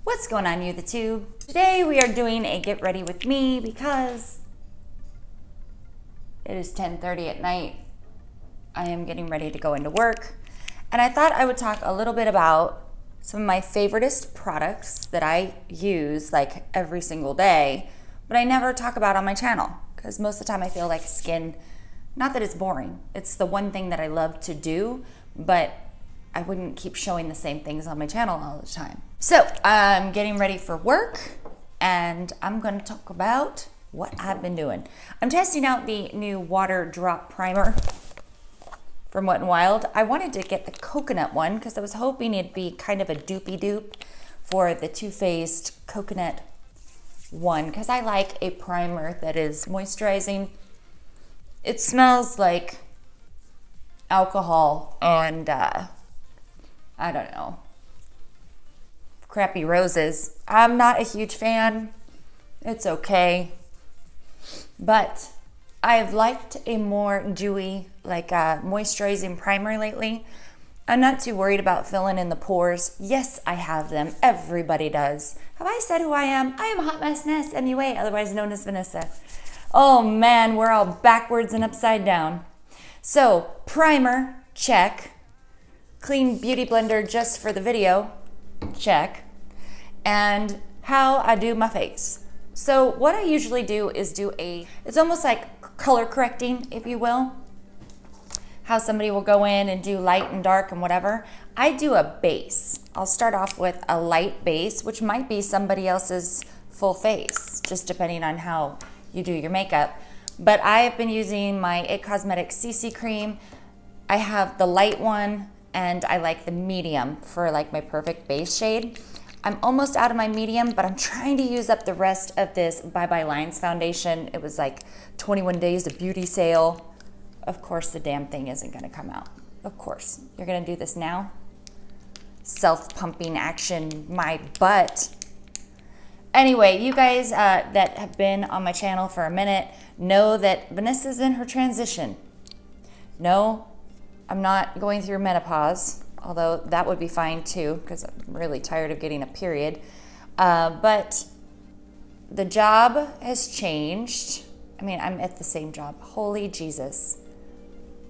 What's going on, YouTube? Today we are doing a get ready with me because it is 10:30 at night. I am getting ready to go into work, and I thought I would talk a little bit about some of my favoriteest products that I use like every single day, but I never talk about on my channel because most of the time I feel like skin, not that it's boring, it's the one thing that I love to do, but I wouldn't keep showing the same things on my channel all the time. So I'm getting ready for work and I'm going to talk about what I've been doing. I'm testing out the new water drop primer from Wet n Wild. I wanted to get the coconut one because I was hoping it'd be kind of a dupey dupe for the Too Faced coconut one because I like a primer that is moisturizing. It smells like alcohol and I don't know, crappy roses. I'm not a huge fan. It's okay. But I've liked a more dewy, like a moisturizing primer lately. I'm not too worried about filling in the pores. Yes, I have them. Everybody does. Have I said who I am? I am HotMessNessMua, otherwise known as Vanessa. Oh man, we're all backwards and upside down. So, primer, check. Clean beauty blender just for the video, check. And how I do my face. So what I usually do is it's almost like color correcting, if you will. How somebody will go in and do light and dark and whatever. I do a base. I'll start off with a light base, which might be somebody else's full face, just depending on how you do your makeup. But I've been using my IT Cosmetics CC cream. I have the light one, and I like the medium for like my perfect base shade. I'm almost out of my medium, but I'm trying to use up the rest of this Bye Bye Lines foundation. It was like 21 days of beauty sale. Of course, the damn thing isn't gonna come out. Of course, you're gonna do this now? Self-pumping action, my butt. Anyway, you guys that have been on my channel for a minute know that Vanessa's in her transition. No, I'm not going through menopause, although that would be fine too, because I'm really tired of getting a period. But the job has changed. I mean, I'm at the same job. Holy Jesus.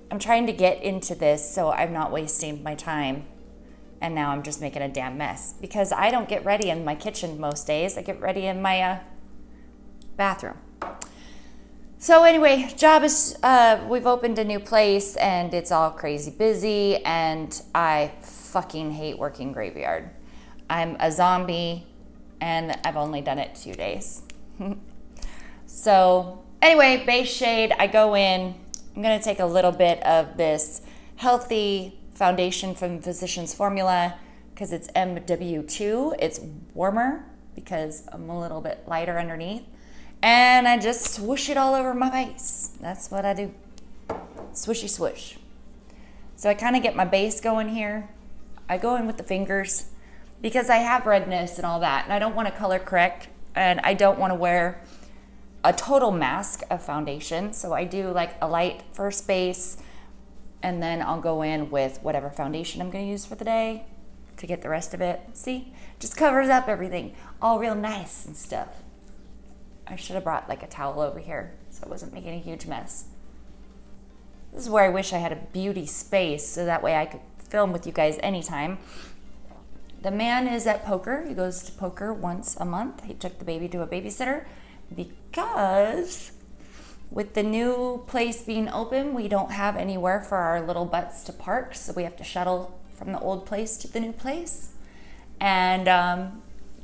I'm trying to get into this so I'm not wasting my time. And now I'm just making a damn mess because I don't get ready in my kitchen most days. I get ready in my bathroom. So anyway, job is, we've opened a new place and it's all crazy busy and I fucking hate working graveyard. I'm a zombie and I've only done it 2 days. So anyway, base shade, I go in, I'm gonna take a little bit of this healthy foundation from Physicians Formula because it's MW2, it's warmer because I'm a little bit lighter underneath. And I just swoosh it all over my face. That's what I do. Swishy swoosh. So I kind of get my base going here. I go in with the fingers because I have redness and all that. And I don't want to color correct. And I don't want to wear a total mask of foundation. So I do like a light first base. And then I'll go in with whatever foundation I'm going to use for the day to get the rest of it. See? Just covers up everything. All real nice and stuff. I should have brought like a towel over here so I wasn't making a huge mess. This is where I wish I had a beauty space so that way I could film with you guys anytime. The man is at poker. He goes to poker once a month. He took the baby to a babysitter because with the new place being open, we don't have anywhere for our little butts to park, so we have to shuttle from the old place to the new place. And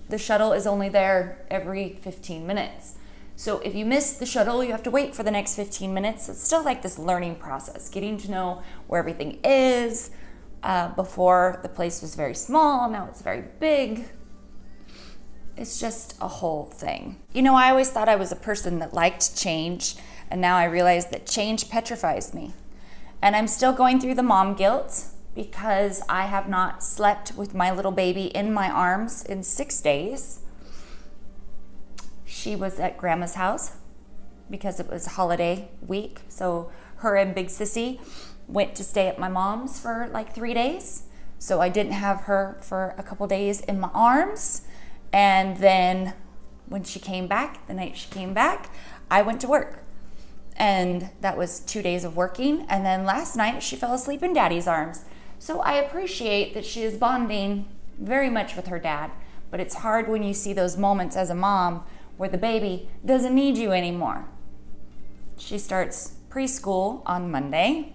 the shuttle is only there every 15 minutes. So if you miss the shuttle, you have to wait for the next 15 minutes. It's still like this learning process, getting to know where everything is. Before the place was very small, now it's very big. It's just a whole thing. You know, I always thought I was a person that liked change, and now I realize that change petrifies me. And I'm still going through the mom guilt because I have not slept with my little baby in my arms in 6 days. She was at grandma's house because it was holiday week. So her and Big Sissy went to stay at my mom's for like 3 days. So I didn't have her for a couple days in my arms. And then when she came back, the night she came back, I went to work. And that was 2 days of working. And then last night she fell asleep in daddy's arms. So I appreciate that she is bonding very much with her dad. But it's hard when you see those moments as a mom where the baby doesn't need you anymore. She starts preschool on Monday.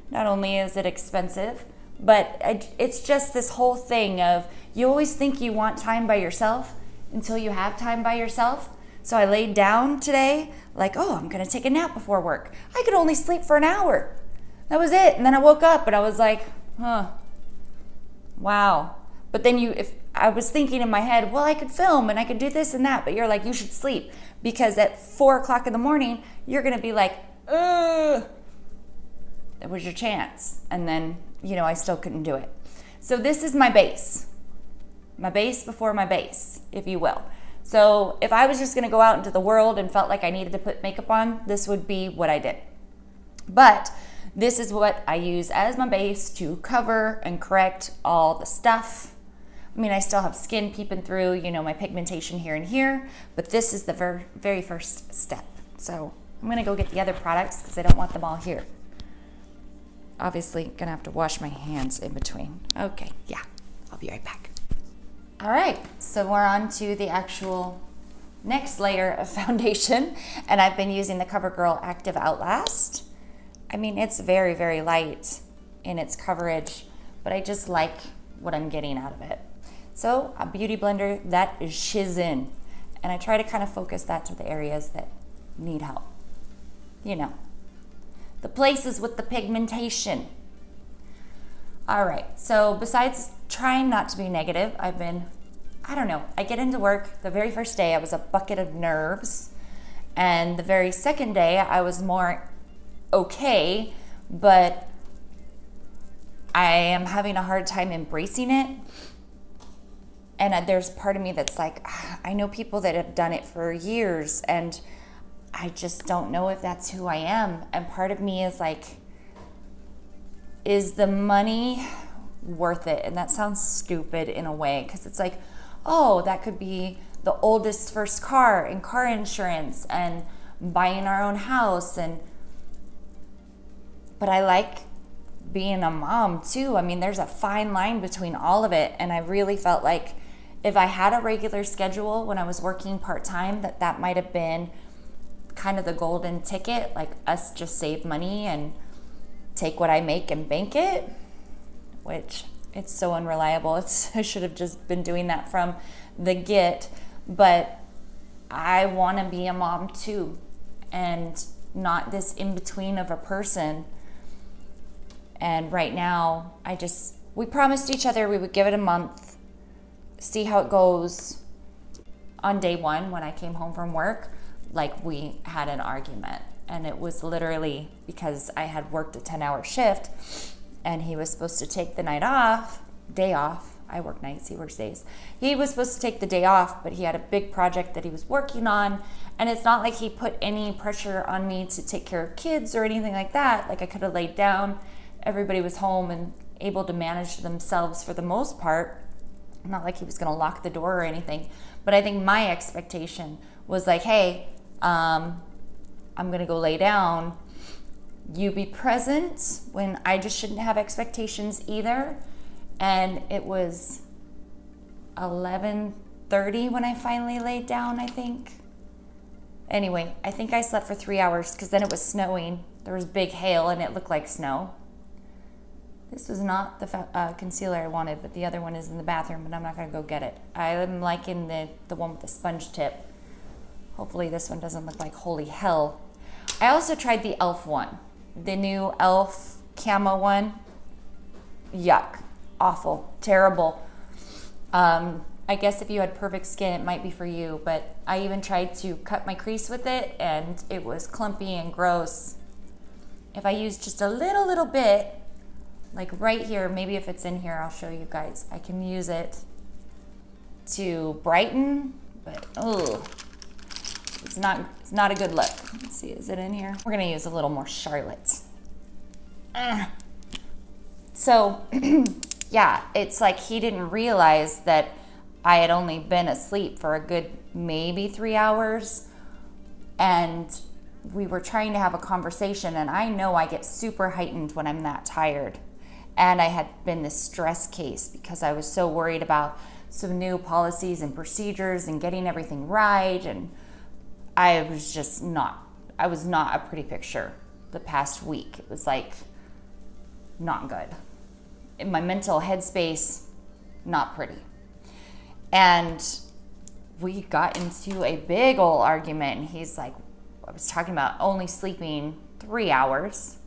Not only is it expensive, but it's just this whole thing of you always think you want time by yourself until you have time by yourself. So I laid down today like, oh, I'm gonna take a nap before work. I could only sleep for an hour. That was it. And then I woke up and I was like, wow. But then if I was thinking in my head, well, I could film and I could do this and that, but you're like, you should sleep because at 4 o'clock in the morning, you're gonna be like, that was your chance. And then, I still couldn't do it. So this is my base before my base, if you will. So if I was just gonna go out into the world and felt like I needed to put makeup on, this would be what I did. But this is what I use as my base to cover and correct all the stuff. I mean, I still have skin peeping through, my pigmentation here and here, but this is the very first step. So I'm gonna go get the other products because I don't want them all here. Obviously, gonna have to wash my hands in between. Okay, yeah, I'll be right back. All right, so we're on to the actual next layer of foundation, and I've been using the CoverGirl Active Outlast. I mean, it's very, very light in its coverage, but I just like what I'm getting out of it. So a beauty blender that is shizzin', and I try to kind of focus that to the areas that need help. The places with the pigmentation. All right, so besides trying not to be negative, I get into work. The very first day I was a bucket of nerves, and the very second day I was more okay, but I am having a hard time embracing it. And there's part of me that's like, I know people that have done it for years, and I just don't know if that's who I am. And part of me is like, is the money worth it? And that sounds stupid in a way, because it's like, oh, that could be the oldest first car and car insurance and buying our own house. But I like being a mom too. I mean, there's a fine line between all of it. And I really felt like if I had a regular schedule when I was working part-time, that might have been kind of the golden ticket, like us just save money and take what I make and bank it, which it's so unreliable. I should have just been doing that from the get, but I want to be a mom too, and not this in-between of a person. And right now, we promised each other we would give it a month, see how it goes. On day one, when I came home from work, like we had an argument, and it was literally because I had worked a 10-hour shift and he was supposed to take the day off. I work nights, he works days. He was supposed to take the day off, but he had a big project that he was working on, and it's not like he put any pressure on me to take care of kids or anything like that. Like I could have laid down, everybody was home and able to manage themselves for the most part. Not like he was gonna lock the door or anything, but I think my expectation was like, hey, I'm gonna go lay down. You be present when I just shouldn't have expectations either. And it was 11:30 when I finally laid down, I think. Anyway, I think I slept for 3 hours because then it was snowing. There was big hail and it looked like snow. This was not the concealer I wanted, but the other one is in the bathroom, but I'm not gonna go get it. I'm liking the one with the sponge tip. Hopefully this one doesn't look like holy hell. I also tried the e.l.f. one, the new e.l.f. camo one. Yuck, awful, terrible. I guess if you had perfect skin, it might be for you, but I even tried to cut my crease with it and it was clumpy and gross. If I use just a little bit, like right here, maybe if it's in here, I'll show you guys. I can use it to brighten, but oh, it's not a good look. Let's see, is it in here? We're gonna use a little more Charlotte. So yeah, it's like he didn't realize that I had only been asleep for a good maybe 3 hours, and we were trying to have a conversation, and I know I get super heightened when I'm that tired. And I had been this stress case because I was so worried about some new policies and procedures and getting everything right, and I was not a pretty picture the past week. It was like not good. In my mental headspace, not pretty. And we got into a big old argument, and he's like, I was talking about only sleeping 3 hours.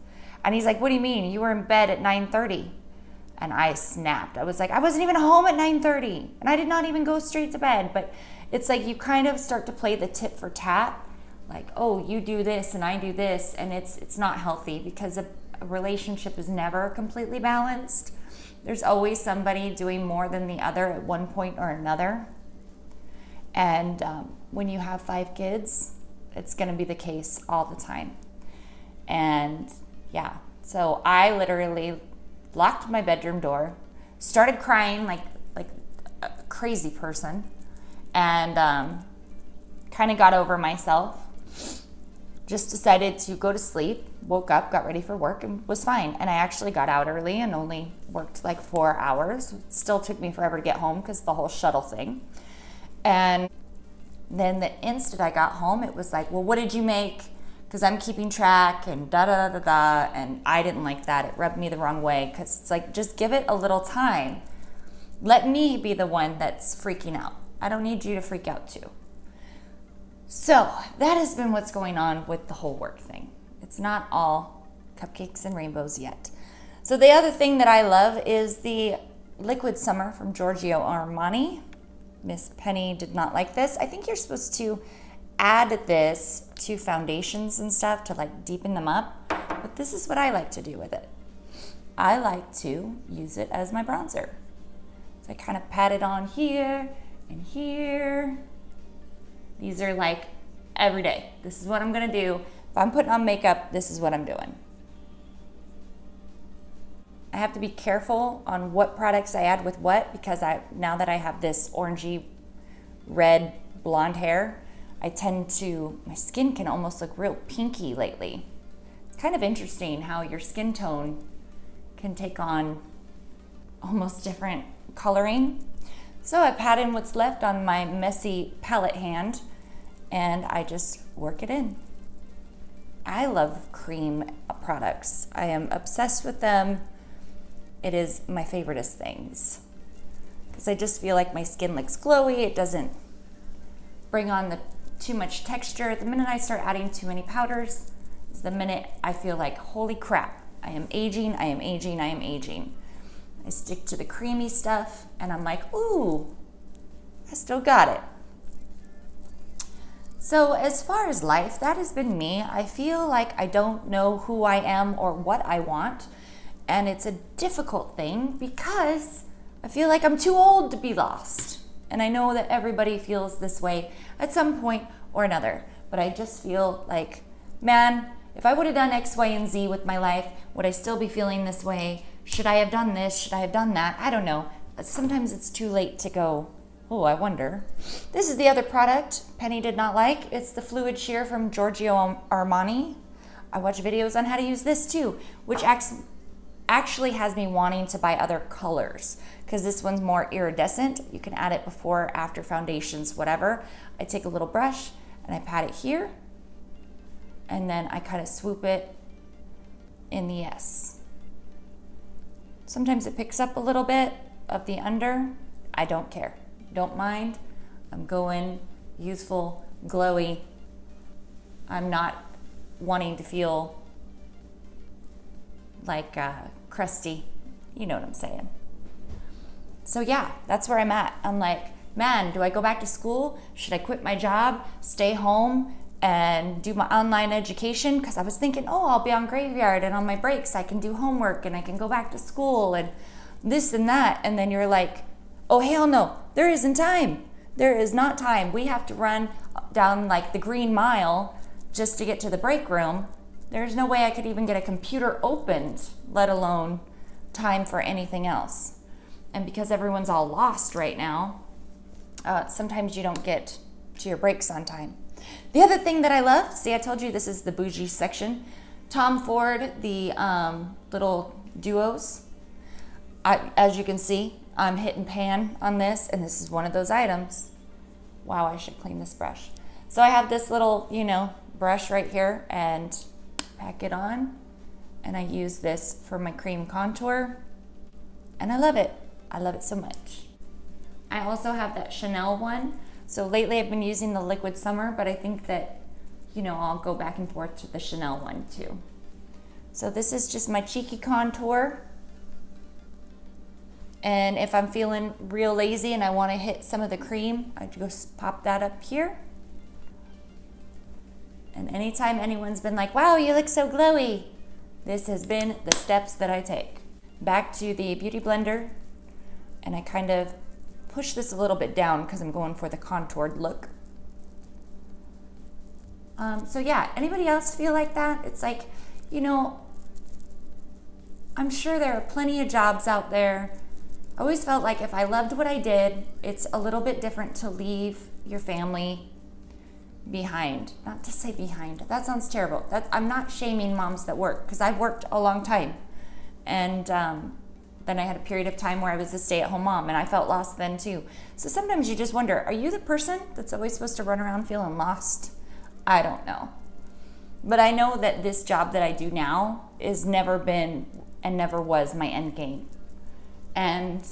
And he's like, what do you mean? You were in bed at 9:30. And I snapped. I was like, I wasn't even home at 9:30. And I did not even go straight to bed. But it's like you kind of start to play the tit for tat. Like, oh, you do this and I do this. And it's not healthy, because a relationship is never completely balanced. There's always somebody doing more than the other at one point or another. And when you have 5 kids, it's going to be the case all the time. And yeah, so I literally locked my bedroom door, started crying like a crazy person, and kind of got over myself. Just decided to go to sleep, woke up, got ready for work, and was fine. And I actually got out early and only worked like 4 hours. It still took me forever to get home because the whole shuttle thing. And then the instant I got home, it was like, well, what did you make? Because I'm keeping track and da-da-da-da-da. And I didn't like that. It rubbed me the wrong way, because it's like, just give it a little time. Let me be the one that's freaking out. I don't need you to freak out too. So that has been what's going on with the whole work thing. It's not all cupcakes and rainbows yet. So the other thing that I love is the Liquid Summer from Giorgio Armani. Miss Penny did not like this. I think you're supposed to add this to foundations and stuff to like deepen them up. But this is what I like to do with it. I like to use it as my bronzer. So I kind of pat it on here and here. These are like every day. This is what I'm gonna do. If I'm putting on makeup, this is what I'm doing. I have to be careful on what products I add with what, because now that I have this orangey red blonde hair, my skin can almost look real pinky lately. It's kind of interesting how your skin tone can take on almost different coloring. So I pat in what's left on my messy palette hand, and I just work it in. I love cream products. I am obsessed with them. It is my favoriteest things, because I just feel like my skin looks glowy. It doesn't bring on too much texture. The minute I start adding too many powders is the minute I feel like, holy crap, I am aging, I am aging, I am aging. I stick to the creamy stuff, and I'm like, ooh, I still got it. So as far as life, that has been me. I feel like I don't know who I am or what I want. And it's a difficult thing, because I feel like I'm too old to be lost. And I know that everybody feels this way at some point or another. But I just feel like, man, if I would have done X, Y, and Z with my life, would I still be feeling this way? Should I have done this? Should I have done that? I don't know. Sometimes it's too late to go, oh, I wonder. This is the other product Penny did not like. It's the Fluid Sheer from Giorgio Armani. I watch videos on how to use this too, which actually has me wanting to buy other colors, because this one's more iridescent. You can add it before, after foundations, whatever. I take a little brush and I pat it here, and then I kind of swoop it in the S. Sometimes it picks up a little bit of the under. I don't care, don't mind. I'm going youthful, glowy. I'm not wanting to feel like crusty, you know what I'm saying. So yeah, that's where I'm at. I'm like, man, do I go back to school? Should I quit my job, stay home, and do my online education? Because I was thinking, oh, I'll be on graveyard, and on my breaks I can do homework, and I can go back to school, and this and that. And then you're like, oh, hell no, there isn't time. There is not time. We have to run down like the Green Mile just to get to the break room. There's no way I could even get a computer opened, let alone time for anything else. And because everyone's all lost right now, sometimes you don't get to your breaks on time. The other thing that I love, see, I told you this is the bougie section. Tom Ford, the little duos. As you can see, I'm hitting pan on this, and this is one of those items. Wow, I should clean this brush. So I have this little, you know, brush right here, and pack it on, and I use this for my cream contour, and I love it. I love it so much. I also have that Chanel one. So lately I've been using the Liquid Summer, but I think that, you know, I'll go back and forth to the Chanel one too. So this is just my cheeky contour. And if I'm feeling real lazy and I want to hit some of the cream, I just pop that up here. And anytime anyone's been like, wow, you look so glowy, this has been the steps that I take. Back to the Beauty Blender, and I kind of push this a little bit down because I'm going for the contoured look. So yeah, anybody else feel like that? It's like, you know, I'm sure there are plenty of jobs out there. I always felt like if I loved what I did, it's a little bit different to leave your family behind. Not to say behind, that sounds terrible. I'm not shaming moms that work, because I've worked a long time. And then I had a period of time where I was a stay-at-home mom, and I felt lost then too. So sometimes you just wonder, are you the person that's always supposed to run around feeling lost? I don't know. But I know that this job that I do now is never been and never was my end game. And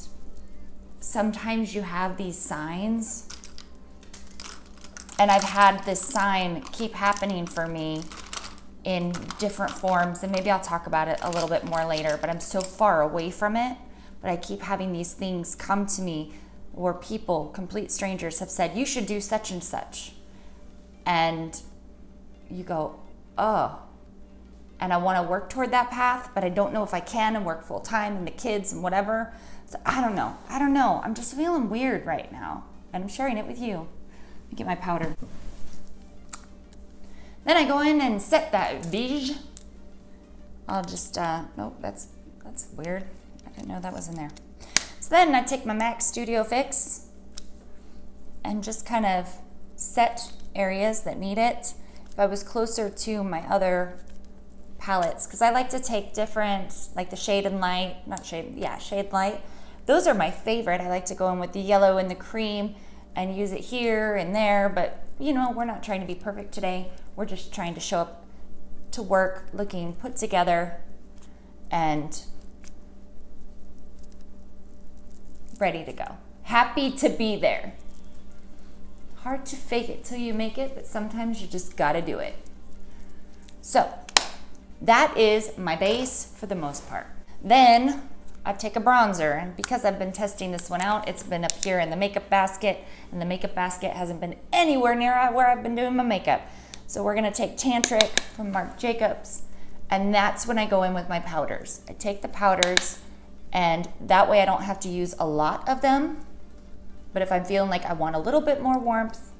sometimes you have these signs, and I've had this sign keep happening for me in different forms, and maybe I'll talk about it a little bit more later, but I'm so far away from it. But I keep having these things come to me where people, complete strangers, have said, you should do such and such. And you go, oh. And I want to work toward that path, but I don't know if I can, and work full time and the kids and whatever. So I don't know. I'm just feeling weird right now, and I'm sharing it with you. Let me get my powder. Then I go in and set that beige. I'll just, nope, that's weird. I didn't know that was in there. So then I take my MAC Studio Fix and just kind of set areas that need it. If I was closer to my other palettes, because I like to take different, like the Shade and Light, not Shade, yeah, Shade Light. Those are my favorite. I like to go in with the yellow and the cream and use it here and there, but you know, we're not trying to be perfect today. We're just trying to show up to work looking put together and ready to go. Happy to be there. Hard to fake it till you make it, but sometimes you just gotta do it. So that is my base for the most part. Then I take a bronzer, and because I've been testing this one out, it's been up here in the makeup basket, and the makeup basket hasn't been anywhere near where I've been doing my makeup. So we're gonna take Tantric from Marc Jacobs, and that's when I go in with my powders. I take the powders, and that way I don't have to use a lot of them, but if I'm feeling like I want a little bit more warmth,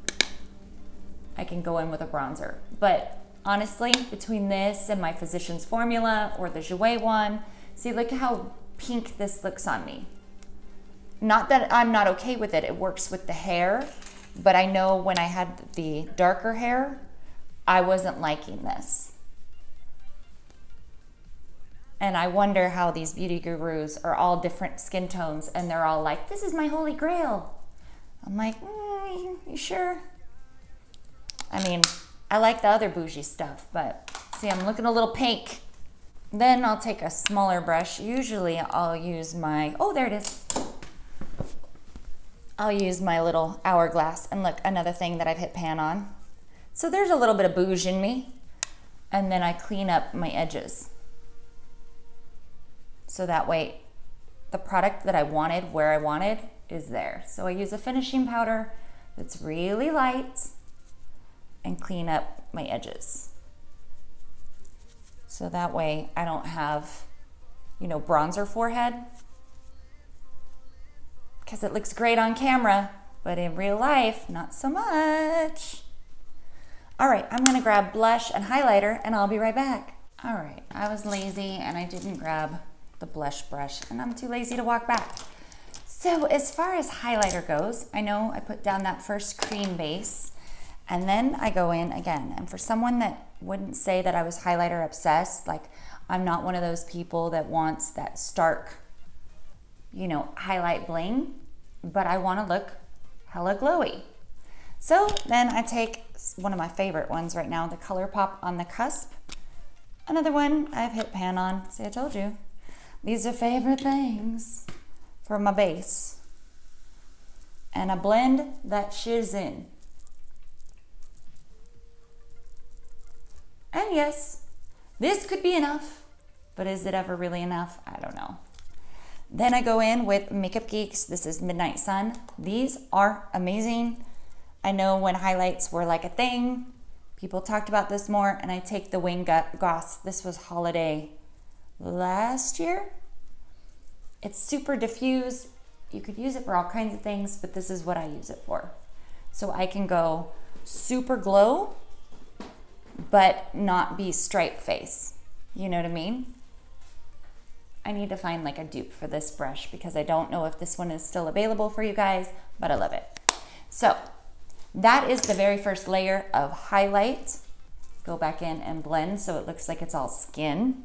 I can go in with a bronzer. But honestly, between this and my Physicians Formula or the Jouer one, see, look how pink this looks on me. Not that I'm not okay with it, it works with the hair, but I know when I had the darker hair, I wasn't liking this. And I wonder how these beauty gurus are all different skin tones, and they're all like, this is my holy grail. I'm like, you sure? I mean, I like the other bougie stuff, but see, I'm looking a little pink. Then I'll take a smaller brush. Usually I'll use my, oh, there it is. I'll use my little hourglass, and look, another thing that I've hit pan on. So there's a little bit of bouge in me. And then I clean up my edges. So that way the product that I wanted, where I wanted, is there. So I use a finishing powder that's really light and clean up my edges. So that way I don't have, you know, bronzer forehead, because it looks great on camera, but in real life, not so much. All right, I'm gonna grab blush and highlighter, and I'll be right back. All right, I was lazy and I didn't grab the blush brush, and I'm too lazy to walk back. So as far as highlighter goes, I know I put down that first cream base, and then I go in again. And for someone that wouldn't say that I was highlighter obsessed, like I'm not one of those people that wants that stark, you know, highlight bling, but I want to look hella glowy. So then I take one of my favorite ones right now, the ColourPop on the Cusp. Another one I've hit pan on. See, I told you. These are favorite things for my base. And I blend that shiz in. And yes, this could be enough, but is it ever really enough? I don't know. Then I go in with Makeup Geeks. This is Midnight Sun. These are amazing. I know when highlights were like a thing, people talked about this more, and I take the Wing Gloss. This was holiday last year. It's super diffuse. You could use it for all kinds of things, but this is what I use it for. So I can go super glow, but not be stripe face. You know what I mean? I need to find like a dupe for this brush because I don't know if this one is still available for you guys, but I love it. So that is the very first layer of highlight. Go back in and blend so it looks like it's all skin,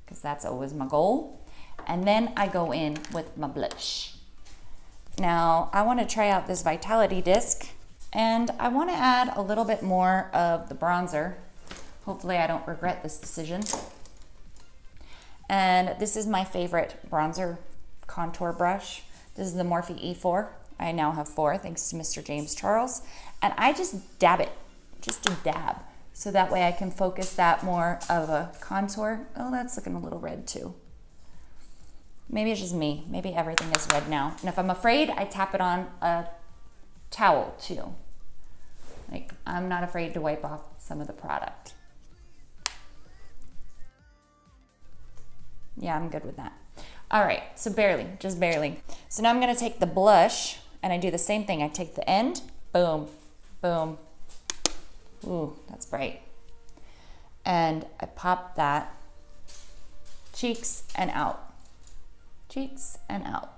because that's always my goal. And then I go in with my blush. Now I want to try out this Vitality disc, and I want to add a little bit more of the bronzer. Hopefully I don't regret this decision. And this is my favorite bronzer contour brush. This is the Morphe E4. I now have 4 thanks to Mr. James Charles. And I just dab it, just a dab. So that way I can focus that more of a contour. Oh, that's looking a little red too. Maybe it's just me. Maybe everything is red now. And if I'm afraid, I tap it on a towel too. Like, I'm not afraid to wipe off some of the product. Yeah, I'm good with that. All right, so barely, just barely. So now I'm gonna take the blush and I do the same thing. I take the end, boom, boom. Ooh, that's bright. And I pop that cheeks and out. Cheeks and out.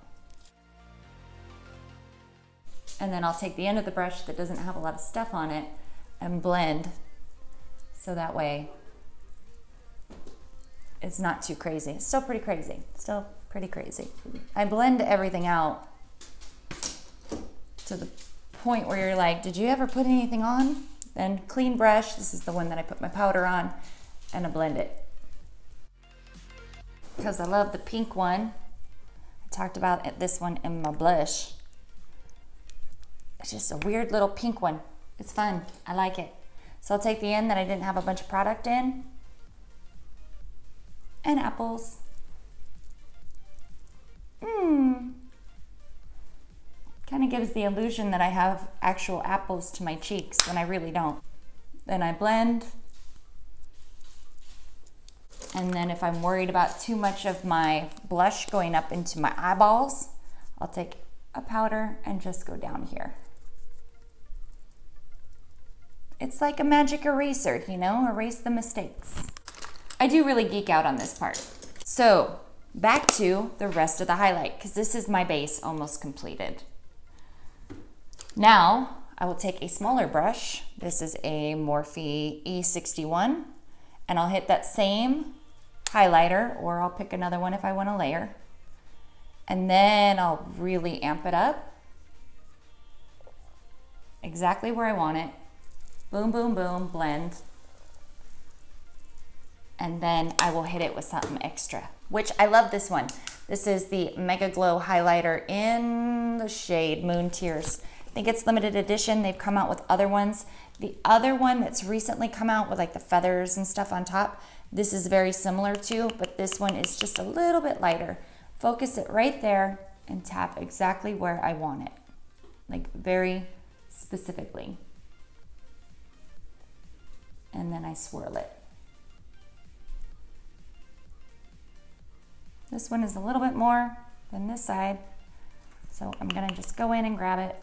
And then I'll take the end of the brush that doesn't have a lot of stuff on it and blend so that way it's not too crazy. It's still pretty crazy. Still pretty crazy. I blend everything out to the point where you're like, did you ever put anything on? Then clean brush. This is the one that I put my powder on, and I blend it. Because I love the pink one. I talked about this one in my blush. It's just a weird little pink one. It's fun. I like it. So I'll take the end that I didn't have a bunch of product in, and apples. Kind of gives the illusion that I have actual apples to my cheeks when I really don't. Then I blend. And then if I'm worried about too much of my blush going up into my eyeballs, I'll take a powder and just go down here. It's like a magic eraser, you know, erase the mistakes. I do really geek out on this part. So back to the rest of the highlight, because this is my base almost completed. Now I will take a smaller brush. This is a Morphe E61, and I'll hit that same highlighter, or I'll pick another one if I want to layer. And then I'll really amp it up exactly where I want it. Boom, boom, boom, blend. And then I will hit it with something extra, which I love this one. This is the Mega Glow highlighter in the shade Moon Tears. I think it's limited edition. They've come out with other ones. The other one that's recently come out with like the feathers and stuff on top, this is very similar to, but this one is just a little bit lighter. Focus it right there and tap exactly where I want it, like very specifically. And then I swirl it. This one is a little bit more than this side, so I'm gonna just go in and grab it,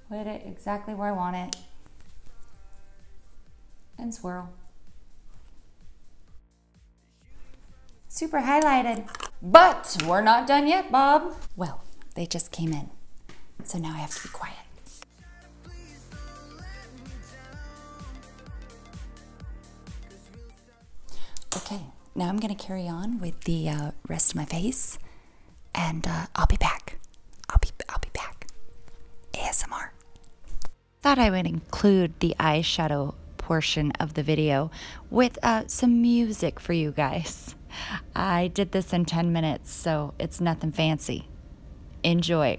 put it exactly where I want it, and swirl. Super highlighted, but we're not done yet, Bob. Well, They just came in. So now I have to be quiet. Okay, now I'm gonna carry on with the rest of my face, and I'll be back. I'll be back. ASMR. Thought I would include the eyeshadow portion of the video with some music for you guys. I did this in 10 minutes, so it's nothing fancy. Enjoy.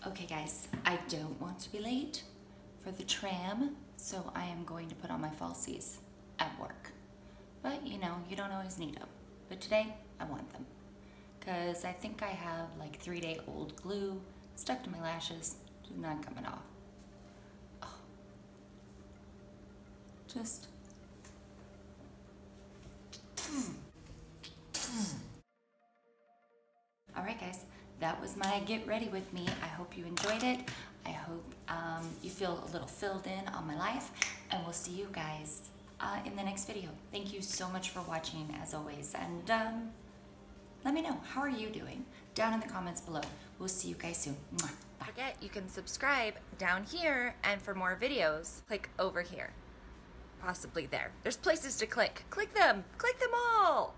Okay guys, I don't want to be late for the tram, so I am going to put on my falsies at work. But you know, you don't always need them. But today, I want them. Because I think I have like 3-day-old glue stuck to my lashes, just not coming off. Oh. Just... Alright guys, that was my get ready with me. I hope you enjoyed it. I hope you feel a little filled in on my life, and we'll see you guys in the next video. Thank you so much for watching as always, and let me know, how are you doing? Down in the comments below. We'll see you guys soon. Mwah. Bye. Forget you can subscribe down here, and for more videos, click over here. Possibly there. There's places to click. Click them all!